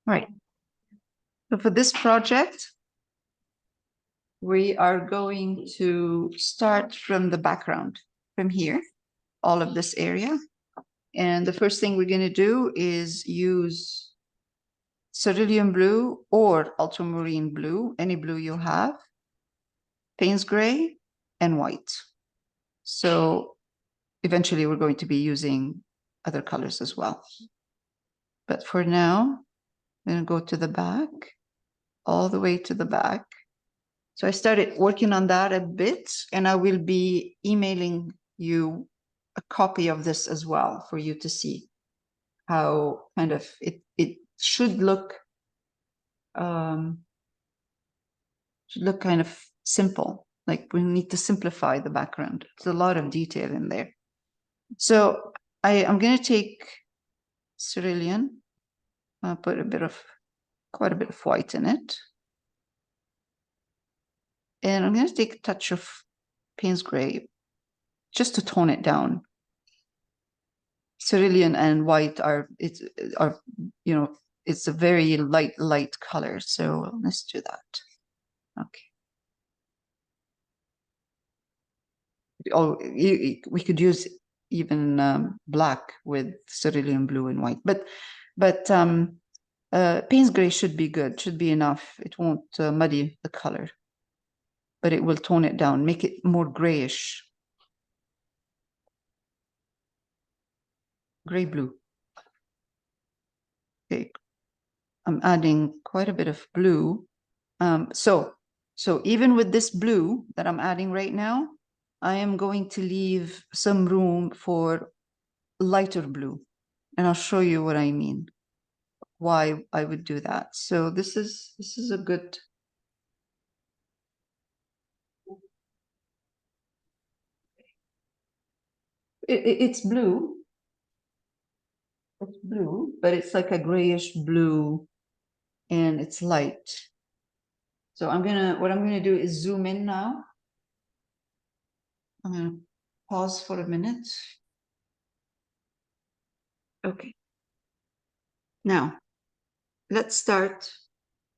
Right. So for this project, we are going to start from the background, from here, all of this area. And the first thing we're going to do is use cerulean blue or ultramarine blue, any blue you have, Payne's gray, and white. So eventually we're going to be using other colors as well. But for now, I'm going to go to the back, all the way to the back. So I started working on that a bit, and I will be emailing you a copy of this as well for you to see how kind of it should look kind of simple. Like we need to simplify the background. There's a lot of detail in there. So I'm going to take cerulean. I'll put quite a bit of white in it. And I'm going to take a touch of Payne's gray just to tone it down. Cerulean and white are it's a very light color. So let's do that. Okay. Oh, we could use even black with cerulean blue and white, but Payne's gray should be good, should be enough. It won't muddy the color, but it will tone it down, make it more grayish. Gray blue. Okay, I'm adding quite a bit of blue. So even with this blue that I'm adding right now, I am going to leave some room for lighter blue, and I'll show you what I mean, why I would do that. So this is a good. It's blue. It's blue, but it's like a grayish blue, and it's light. So what I'm gonna do is zoom in now. I'm gonna pause for a minute. Okay. Now, let's start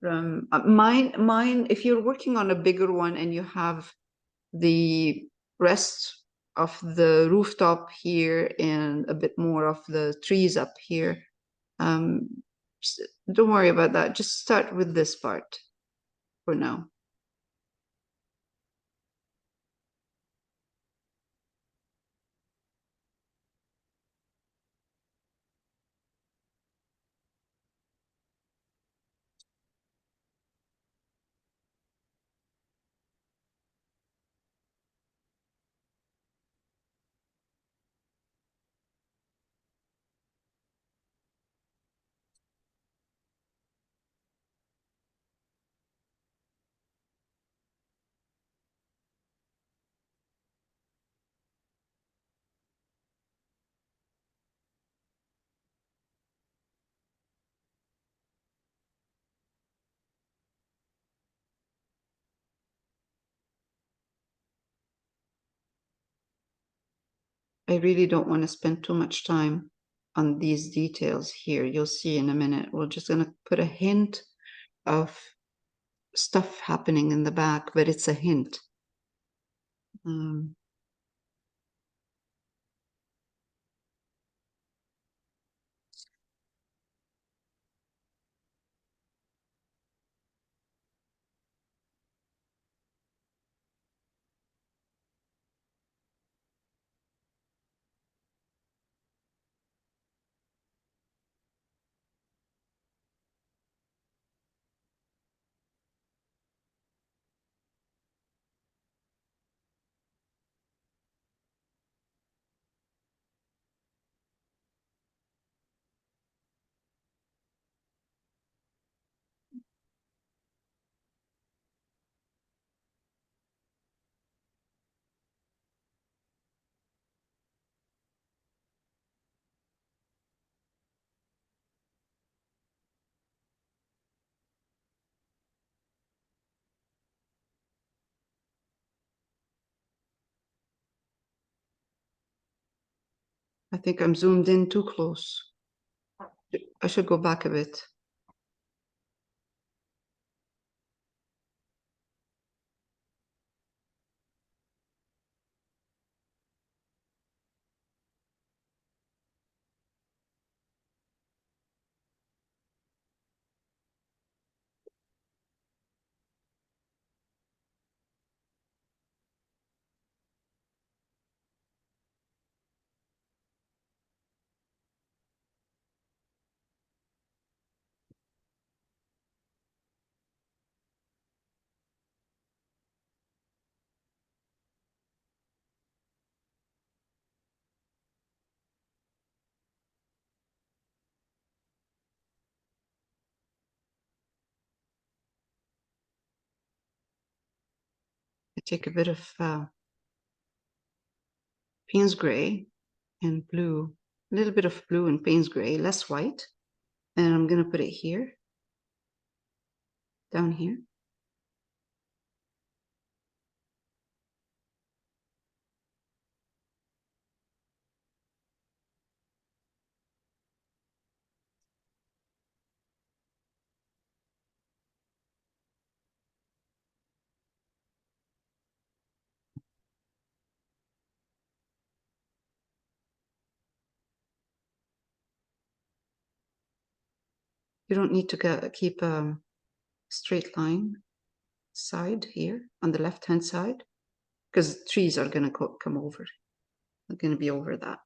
from mine. If you're working on a bigger one and you have the rest of the rooftop here and a bit more of the trees up here, don't worry about that. Just start with this part for now. I really don't want to spend too much time on these details here. You'll see in a minute. We're just going to put a hint of stuff happening in the back, but it's a hint. I think I'm zoomed in too close. I should go back a bit. I take a bit of Payne's gray and blue, a little bit of blue and Payne's gray, less white. And I'm going to put it here, down here. You don't need to keep a straight line side here on the left-hand side, because trees are going to come over. They're going to be over that.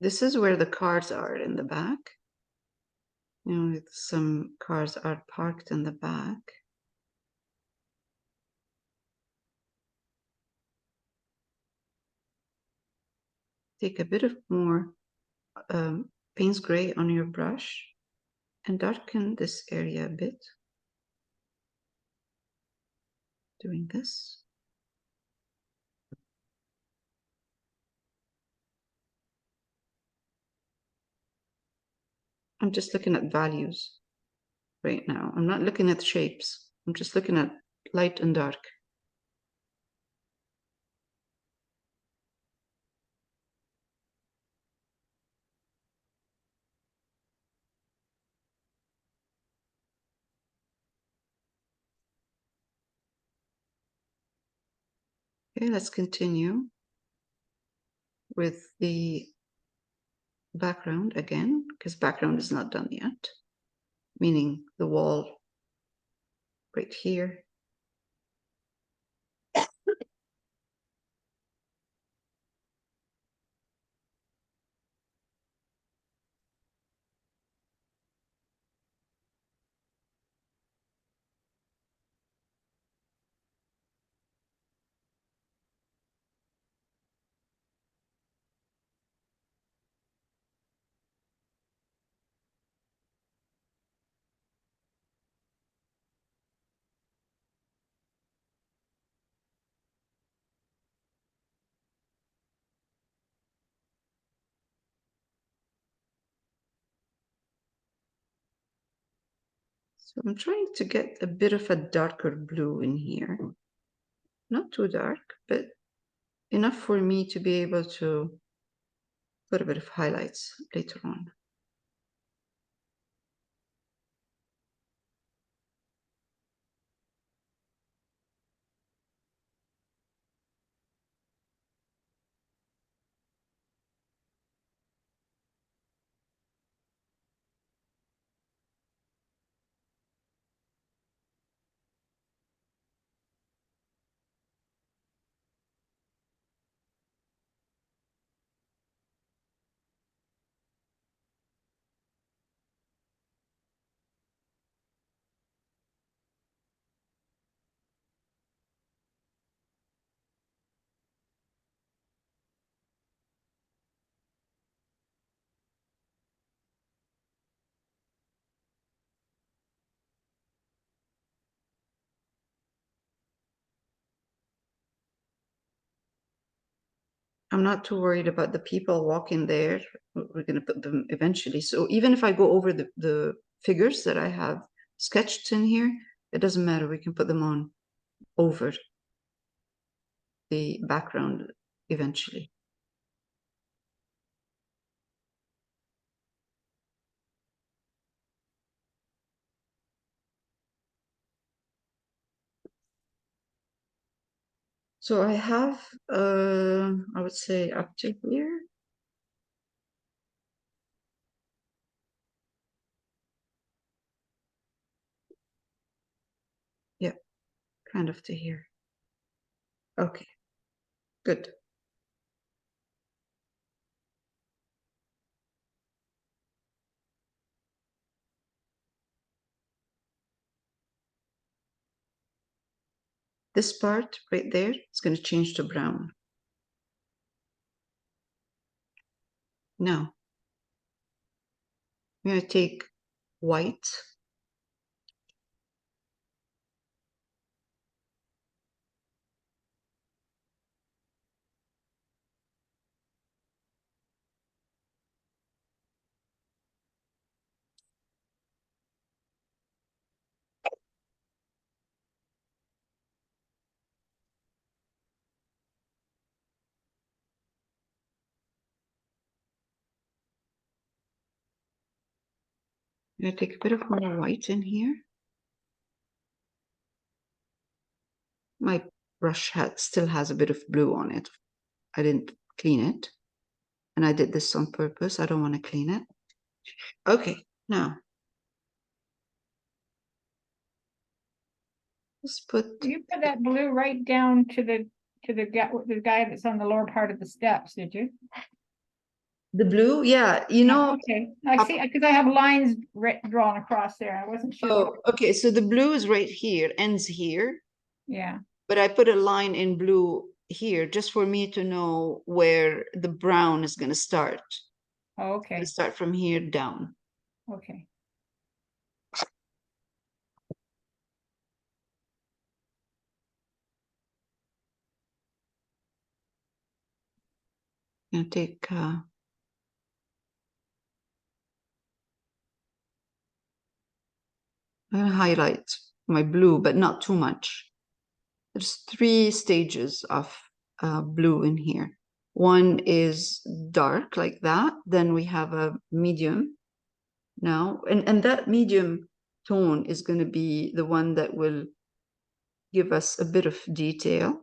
This is where the cars are in the back. You know, some cars are parked in the back. Take a bit of more Payne's gray on your brush and darken this area a bit. Doing this. I'm just looking at values right now. I'm not looking at shapes. I'm just looking at light and dark. Okay, let's continue with the background again, because background is not done yet, meaning the wall right here. So I'm trying to get a bit of a darker blue in here. Not too dark, but enough for me to be able to put a bit of highlights later on. I'm not too worried about the people walking there. We're going to put them eventually. So even if I go over the figures that I have sketched in here, it doesn't matter. We can put them on over the background eventually. So I have, I would say up to here. Yeah, kind of to here. Okay, good. This part right there is going to change to brown. Now, I'm going to take white. I'm going to take a bit of more white in here. My brush still has a bit of blue on it. I didn't clean it. And I did this on purpose. I don't want to clean it. Okay, now let's put You put that blue right down to the guy that's on the lower part of the steps, did you? the blue. Yeah, you know. Okay, I see, because I have lines drawn across there. I wasn't sure. Oh, okay. So the blue is right here, ends here. Yeah, But I put a line in blue here just for me to know where the brown is going to start. oh, It's going okay, to start from here down. okay. I'm going to take I'm going to highlight my blue, but not too much. There's 3 stages of blue in here. One is dark like that. Then we have a medium now. And that medium tone is going to be the one that will give us a bit of detail.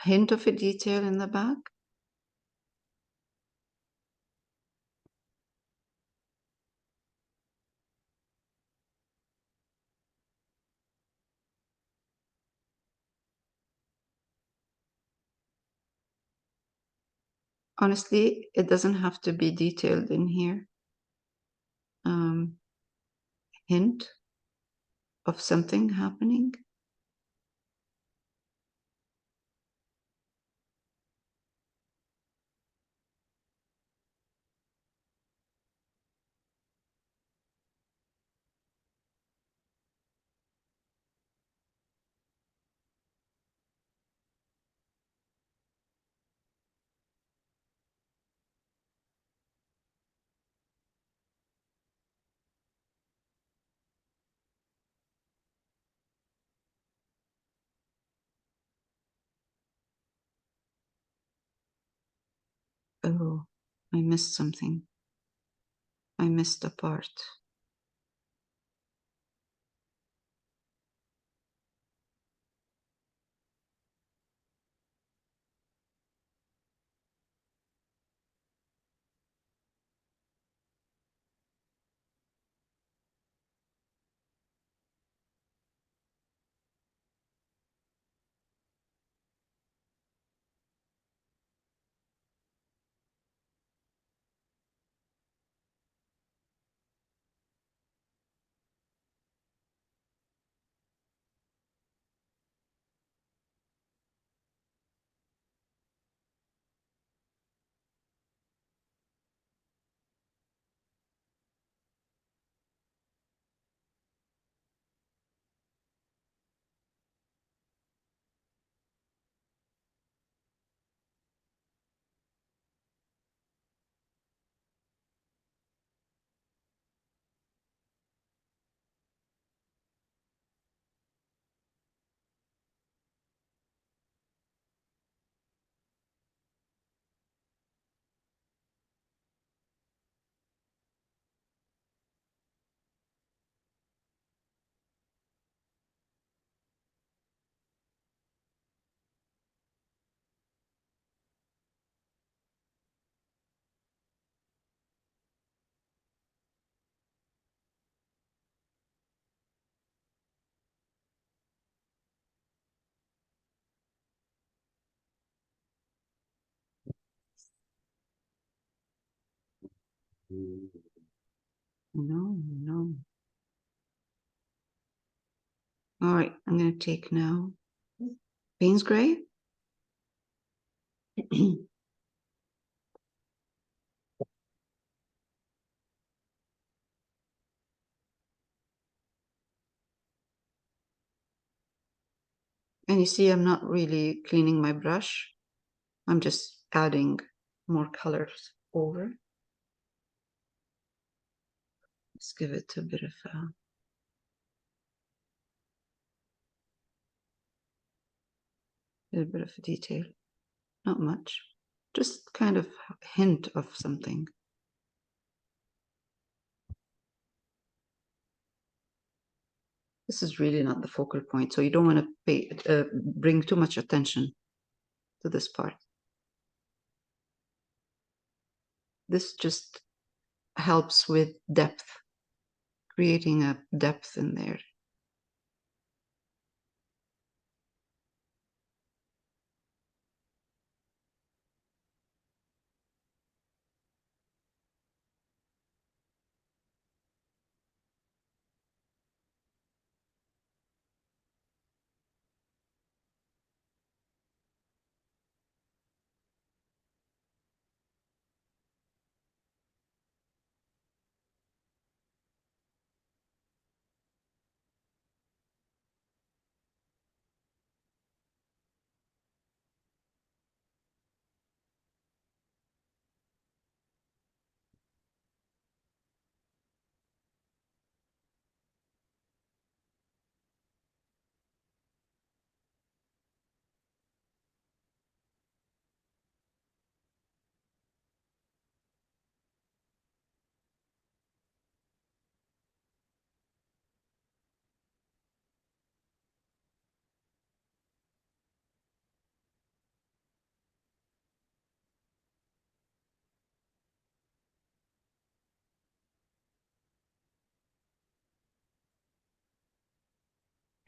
Hint of a detail in the back. Honestly, it doesn't have to be detailed in here. Hint of something happening. Oh, I missed something. I missed a part. No, no. All right, I'm going to take now Payne's Gray. And you see, I'm not really cleaning my brush. I'm just adding more colors over. Let's give it a bit of a little bit of detail. Not much, just kind of hint of something. This is really not the focal point, so you don't want to bring too much attention to this part. This just helps with depth, creating a depth in there.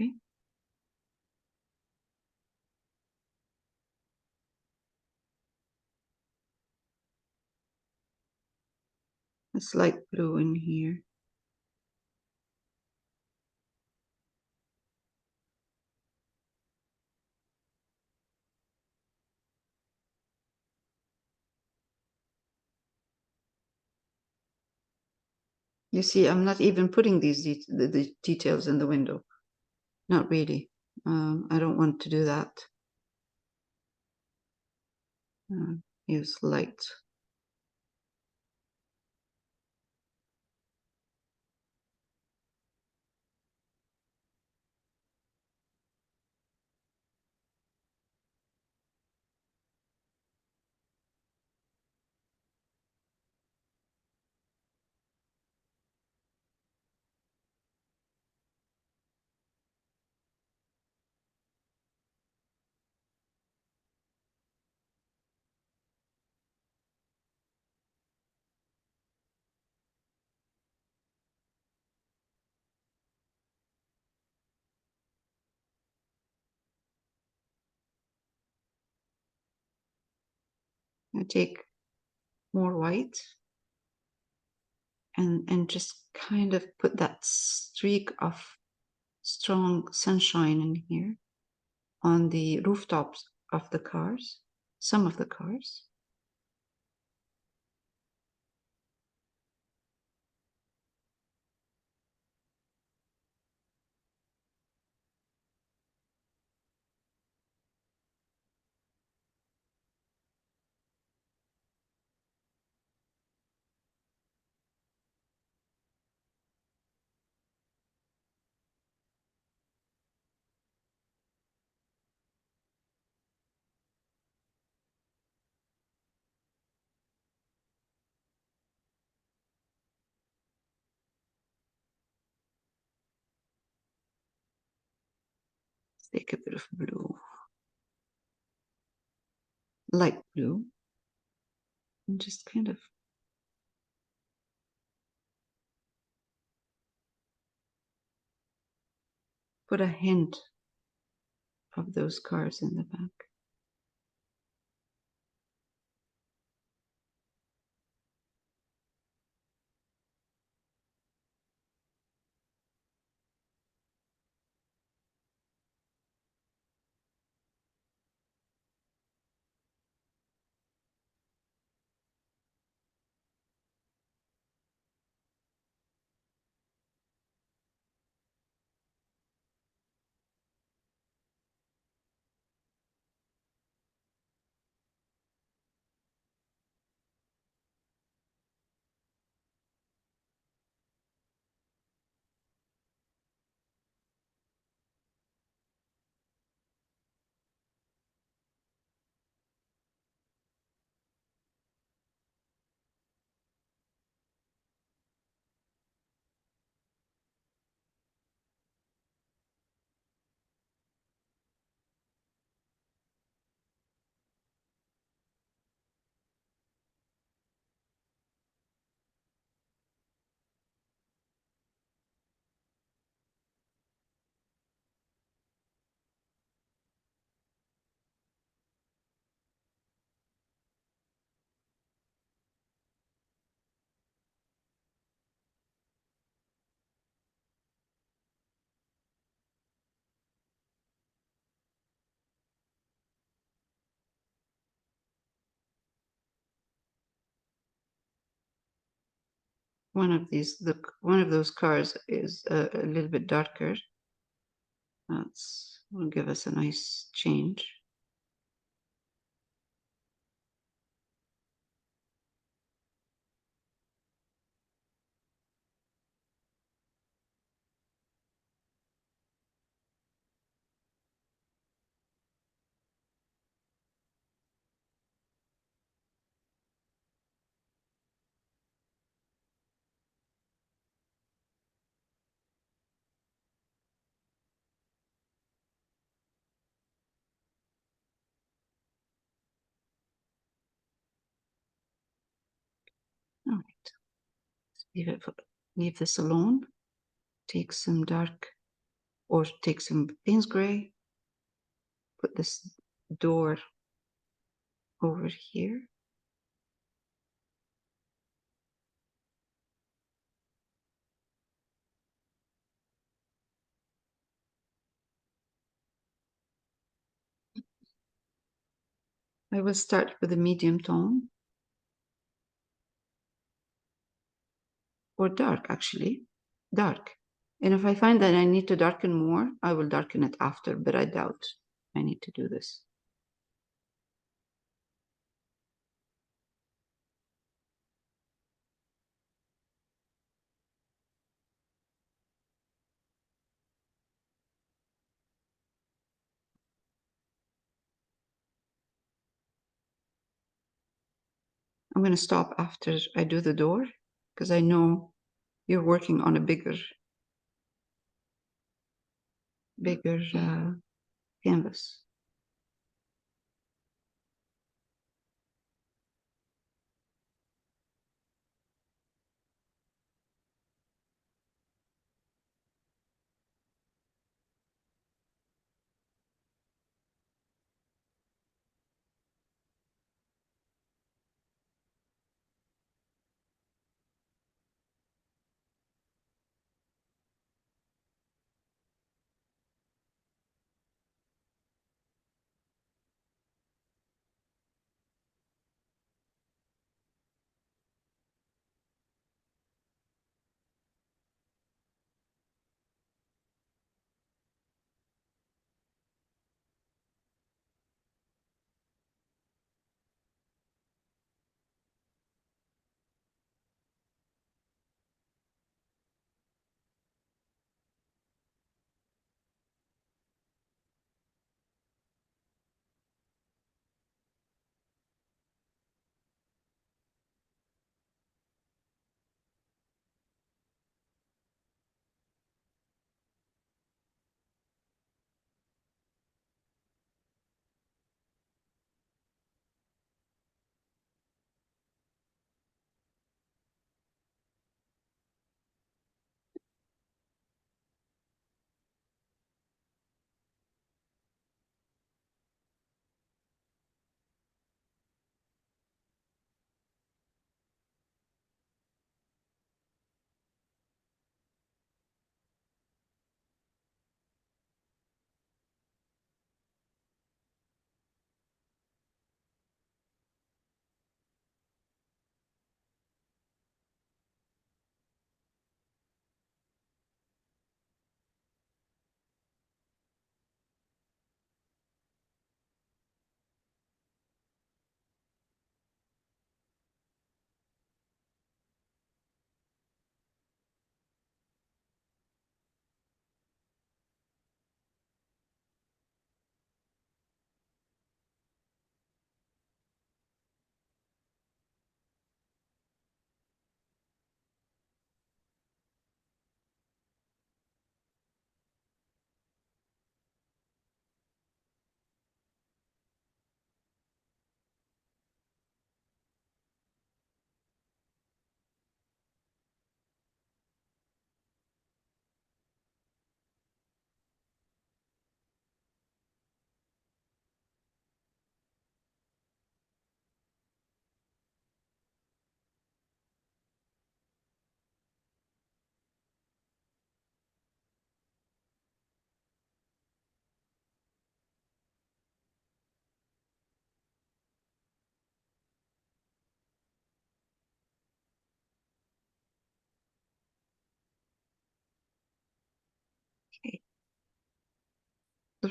Okay. It's light blue in here. You see, I'm not even putting these the details in the window. Not really. I don't want to do that. Use light. I take more white and just kind of put that streak of strong sunshine in here on the rooftops of the cars, some of the cars. Take a bit of blue, light blue, and just kind of put a hint of those cars in the back. one of these, one of those cars is a little bit darker. That's will give us a nice change. All right, leave this alone. Take some dark, or take some Payne's gray. Put this door over here. I will start with a medium tone, or dark actually, dark. And if I find that I need to darken more, I will darken it after, but I doubt I need to do this. I'm going to stop after I do the door because I know you're working on a bigger canvas.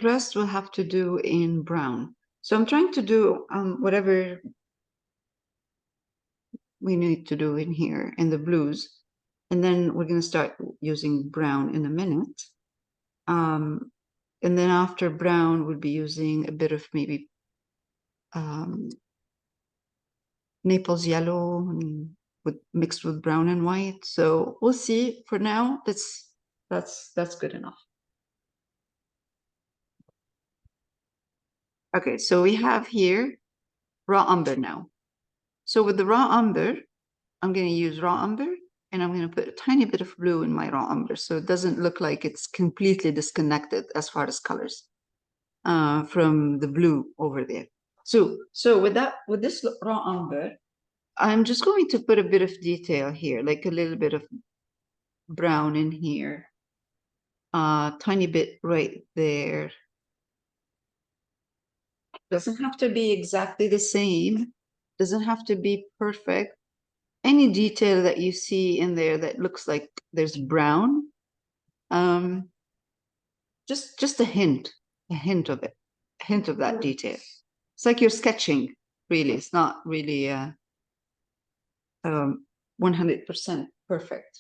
rest we'll have to do in brown. So I'm trying to do whatever we need to do in here in the blues. And then we're going to start using brown in a minute. And then after brown, we'll be using a bit of maybe Naples yellow mixed with brown and white. So we'll see. For now, that's good enough. Okay, so we have here raw umber now. So with the raw umber, I'm going to use raw umber, and I'm going to put a tiny bit of blue in my raw umber, so it doesn't look like it's completely disconnected as far as colors from the blue over there. So with this raw umber, I'm just going to put a bit of detail here, like a little bit of brown in here, tiny bit right there. Doesn't have to be exactly the same. Doesn't have to be perfect. Any detail that you see in there that looks like there's brown, just a hint of it, a hint of that detail. It's like you're sketching, really. It's not really 100% perfect.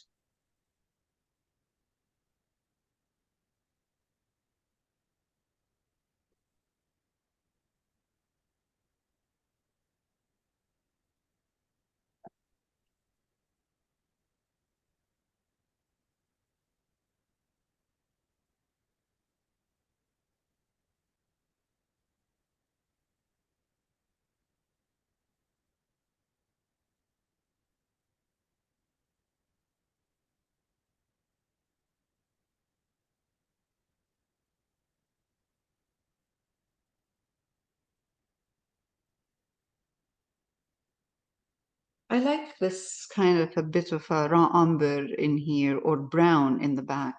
I like this kind of a bit of a raw umber in here or brown in the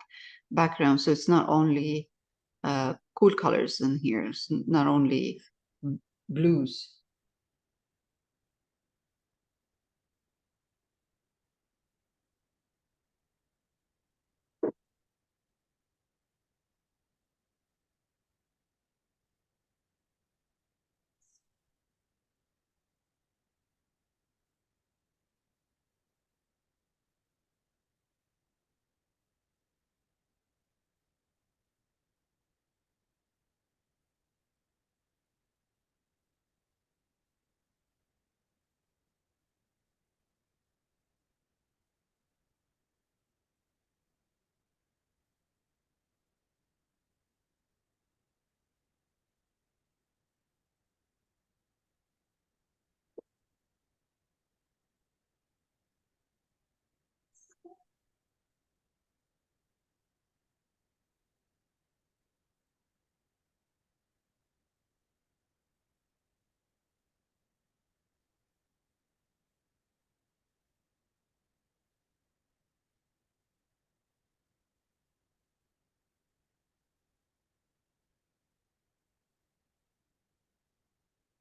background. So it's not only cool colors in here. It's not only blues.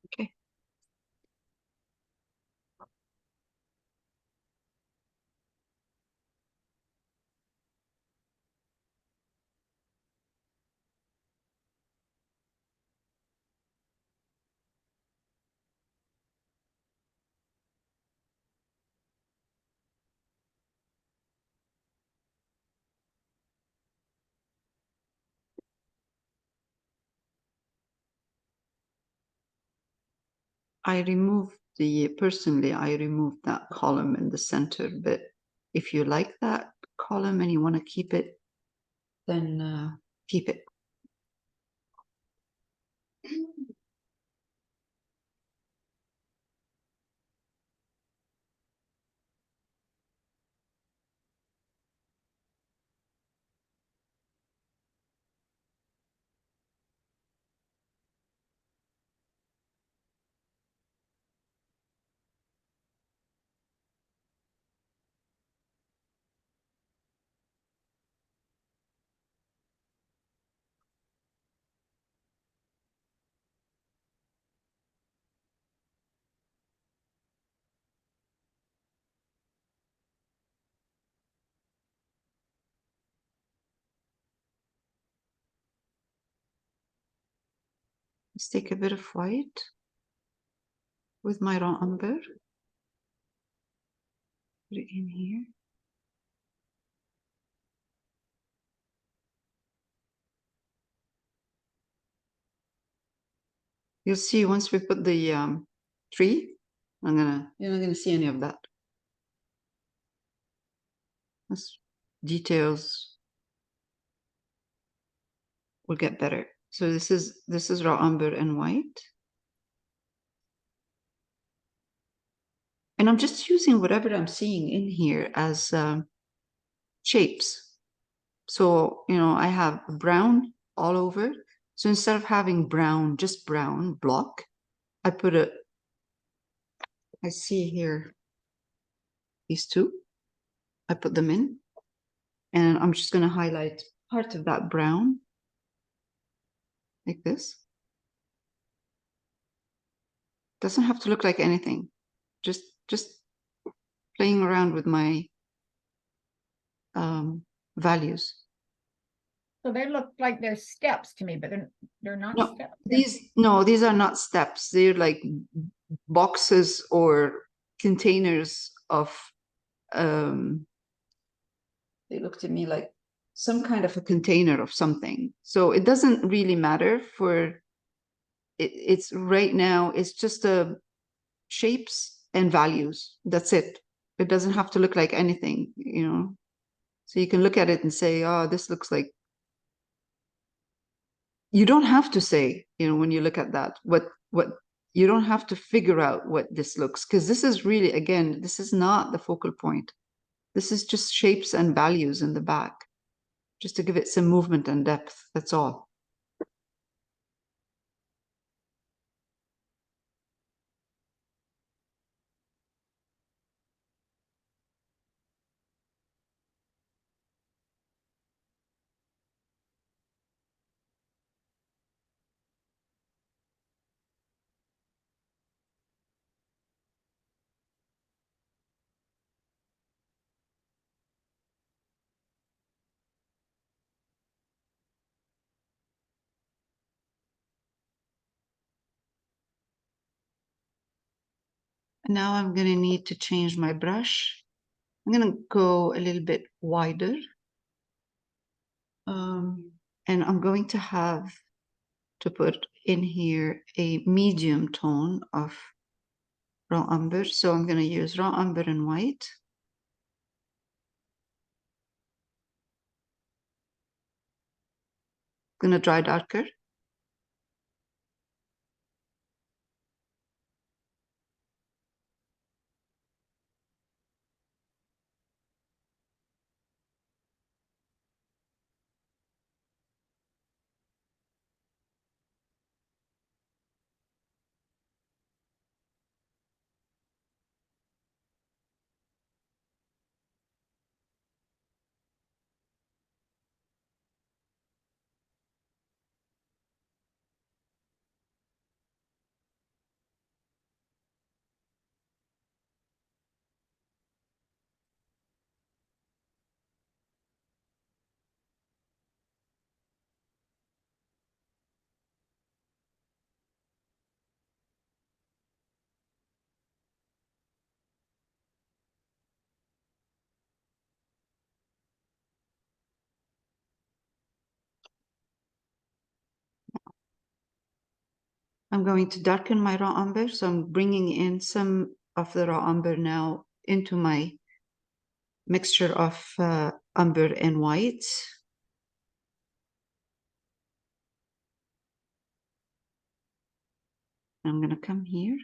Okay. Personally, I removed that column in the center, but if you like that column and you want to keep it, then keep it. Let's take a bit of white with my raw umber. Put it in here. You'll see once we put the tree, you're not gonna see any of that. This details will get better. So this is raw umber and white. And I'm just using whatever I'm seeing in here as shapes. So, you know, I have brown all over. So instead of having brown, just brown block, I see here these two. I put them in. And I'm just going to highlight part of that brown like this. Doesn't have to look like anything. Just playing around with my values. So they look like they're steps to me, but they're not No, steps. these are not steps. They're like boxes or containers of they look to me like some kind of a container of something. So it doesn't really matter for it's right now, it's just shapes and values. That's it. It doesn't have to look like anything, you know. So you can look at it and say, oh, this looks like, you don't have to say, you know, when you look at that, what you don't have to figure out what this looks, because this is really, again, this is not the focal point. This is just shapes and values in the back, just to give it some movement and depth. That's all. Now I'm going to need to change my brush. I'm going to go a little bit wider. And I'm going to have to put in here a medium tone of raw umber. So I'm going to use raw umber and white. I'm going to dry darker. I'm going to darken my raw umber. So I'm bringing in some of the raw umber now into my mixture of umber and white. I'm going to come here.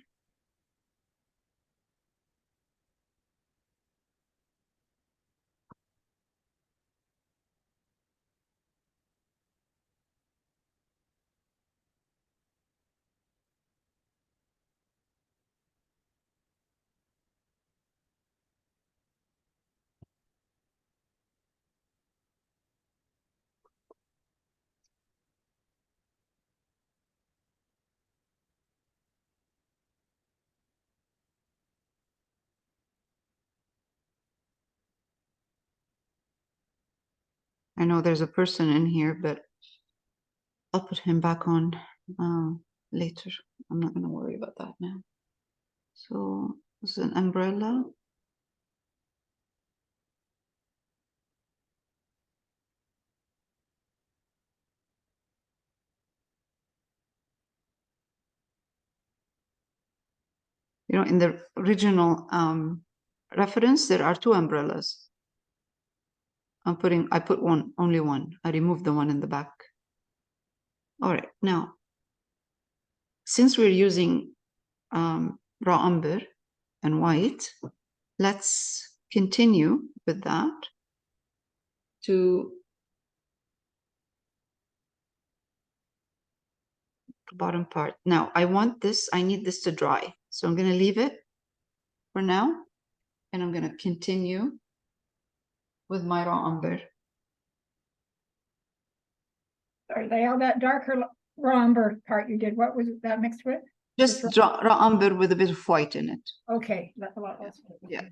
I know there's a person in here, but I'll put him back on. later. I'm not going to worry about that now. So this is an umbrella. You know, in the original reference, there are two umbrellas. I put one, only one. I removed the one in the back. All right, now, since we're using raw umber and white, let's continue with that to the bottom part. Now, I need this to dry. So I'm going to leave it for now, and I'm going to continue with my raw umber. Sorry, all that darker raw umber part you did, what was that mixed with? Just raw umber with a bit of white in it. Okay, that's a lot less. Yeah.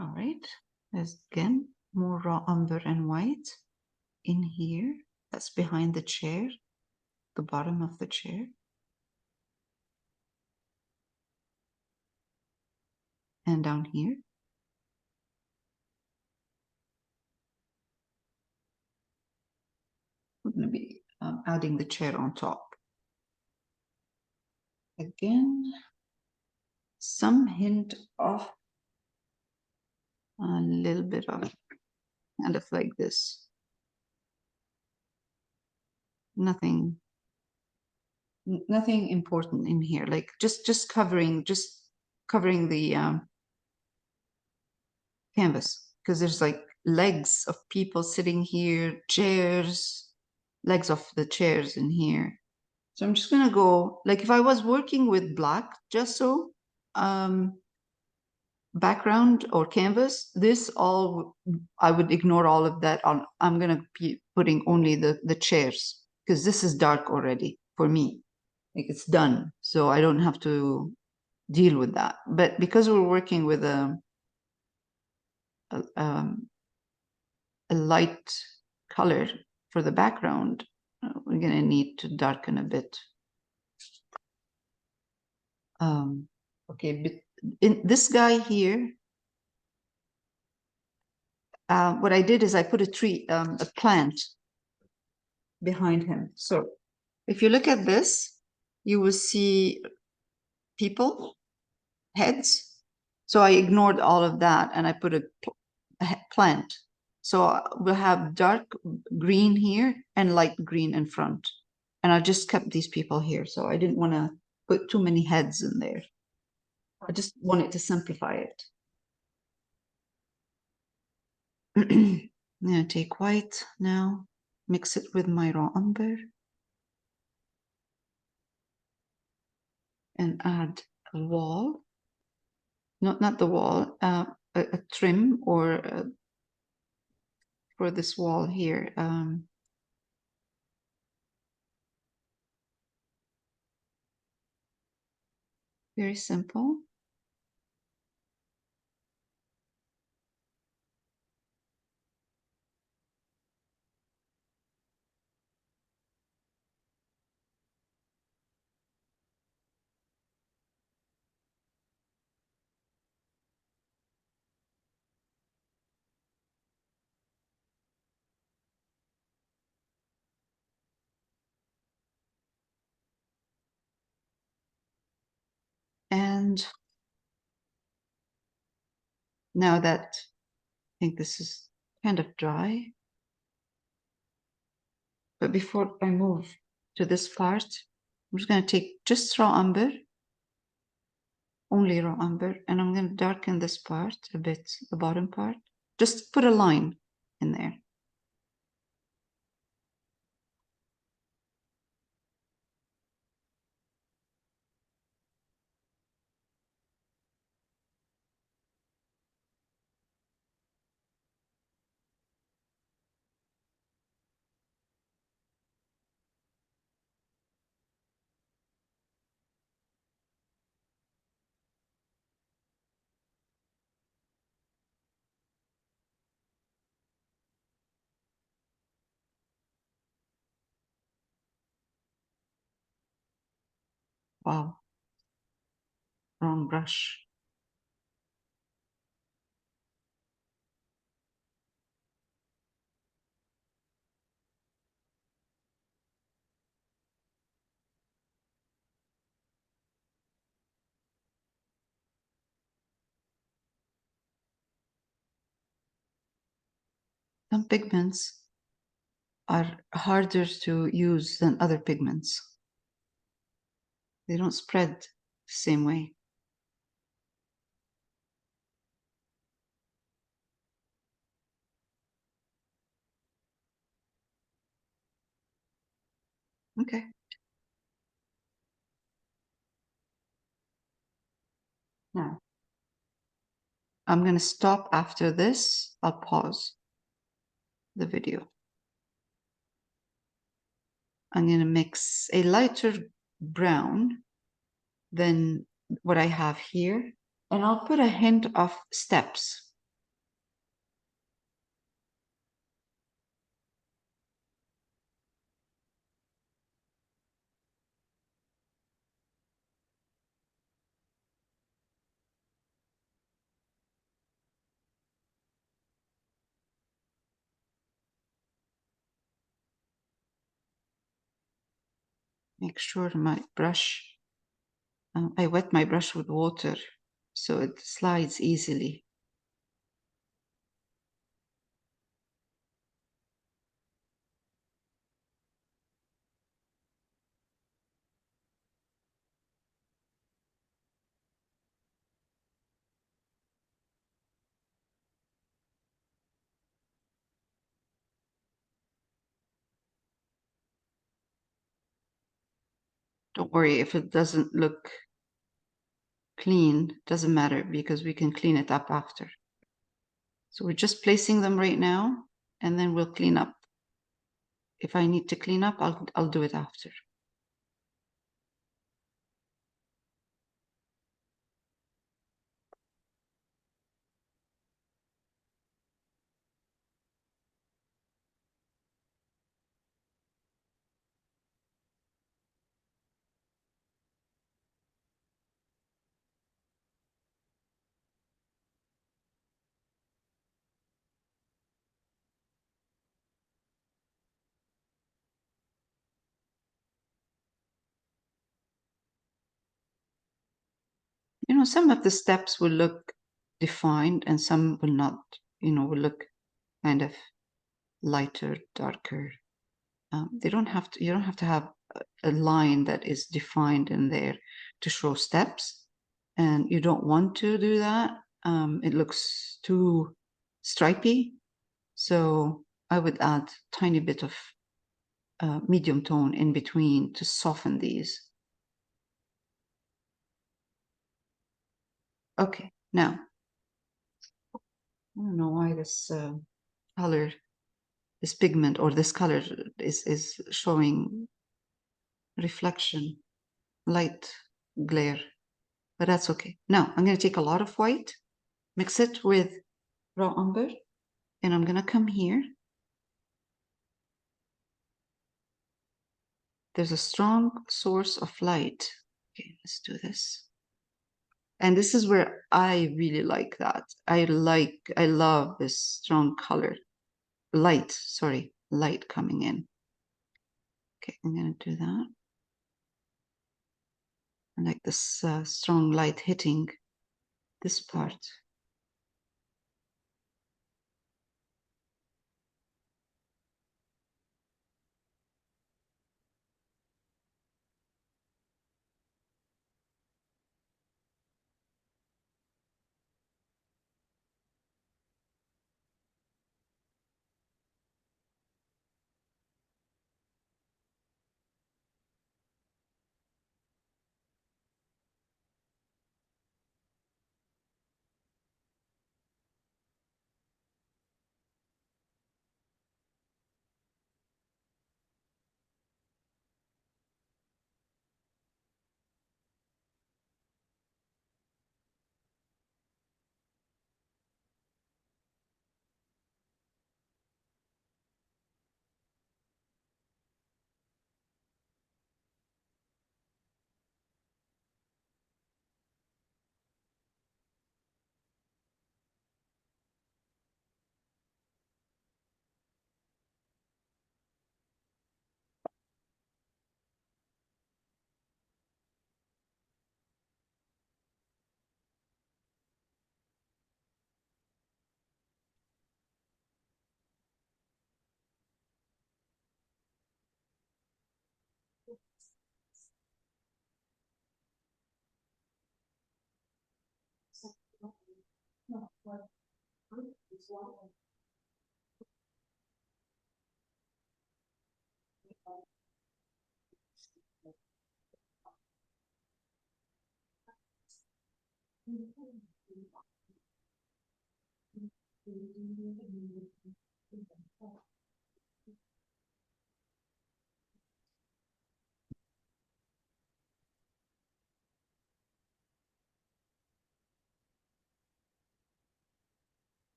All right, there's again more raw umber and white in here. That's behind the chair, the bottom of the chair. And down here. We're going to be adding the chair on top. Again, some hint of a little bit of kind of like this. Nothing important in here, like just covering the canvas, because there's like legs of people sitting here, chairs, legs of the chairs in here. So I'm just gonna go, like if I was working with black gesso background or canvas, I would ignore all of that. I'm gonna be putting only the chairs, because this is dark already for me. Like it's done, so I don't have to deal with that. But because we're working with a light color for the background, we're gonna need to darken a bit. Okay, but in this guy here, what I did is I put a plant behind him. So if you look at this, you will see people, heads. So I ignored all of that and I put a plant. So we'll have dark green here and light green in front. And I just kept these people here. So I didn't want to put too many heads in there. I just wanted to simplify it. I'm going to take white now, mix it with my raw umber, and add a wall. Not the wall, a trim or for this wall here. Very simple. And now that I think this is kind of dry, but before I move to this part, I'm just going to take just raw umber, only raw umber, and I'm going to darken this part a bit, the bottom part. Just put a line in there. Wow, wrong brush. Some pigments are harder to use than other pigments. They don't spread the same way. Okay. Now, I'm going to stop after this. I'll pause the video. I'm going to mix a lighter brown than what I have here, and I'll put a hint of steps. Make sure my brush, I wet my brush with water so it slides easily. Don't worry if it doesn't look clean, doesn't matter because we can clean it up after. So we're just placing them right now, and then we'll clean up. If I need to clean up, I'll do it after. You know, some of the steps will look defined and some will not, will look kind of lighter, darker. You don't have to have a line that is defined in there to show steps. And you don't want to do that. It looks too stripy. So I would add tiny bit of medium tone in between to soften these. Okay, now, I don't know why this color, this pigment or this color is showing reflection, light glare, but that's okay. Now, I'm going to take a lot of white, mix it with raw umber, and I'm going to come here. There's a strong source of light. Okay, let's do this. And this is where I really like that. I love this strong color. Light coming in. Okay, I'm going to do that. like this strong light hitting this part.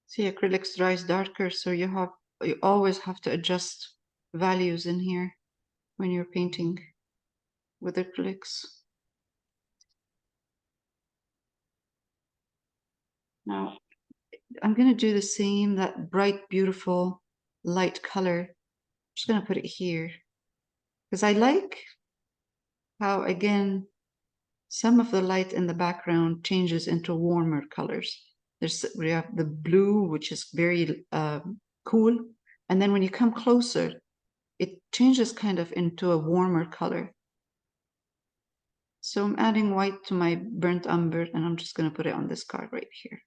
See, acrylics dries darker, so you always have to adjust values in here when you're painting with acrylics. Now, I'm going to do the same, that bright, beautiful, light color. I'm just going to put it here because I like how, again, some of the light in the background changes into warmer colors. We have the blue, which is very cool. And then when you come closer, it changes kind of into a warmer color. So I'm adding white to my burnt umber, and I'm just going to put it on this card right here.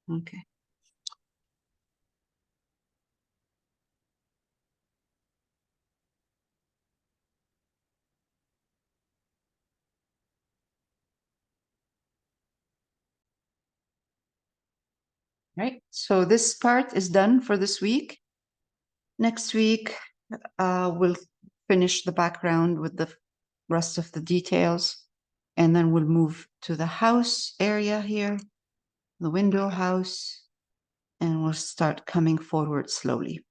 Okay. Right. So this part is done for this week. Next week, we'll finish the background with the rest of the details, and then we'll move to the house area here, the window house, and we'll start coming forward slowly.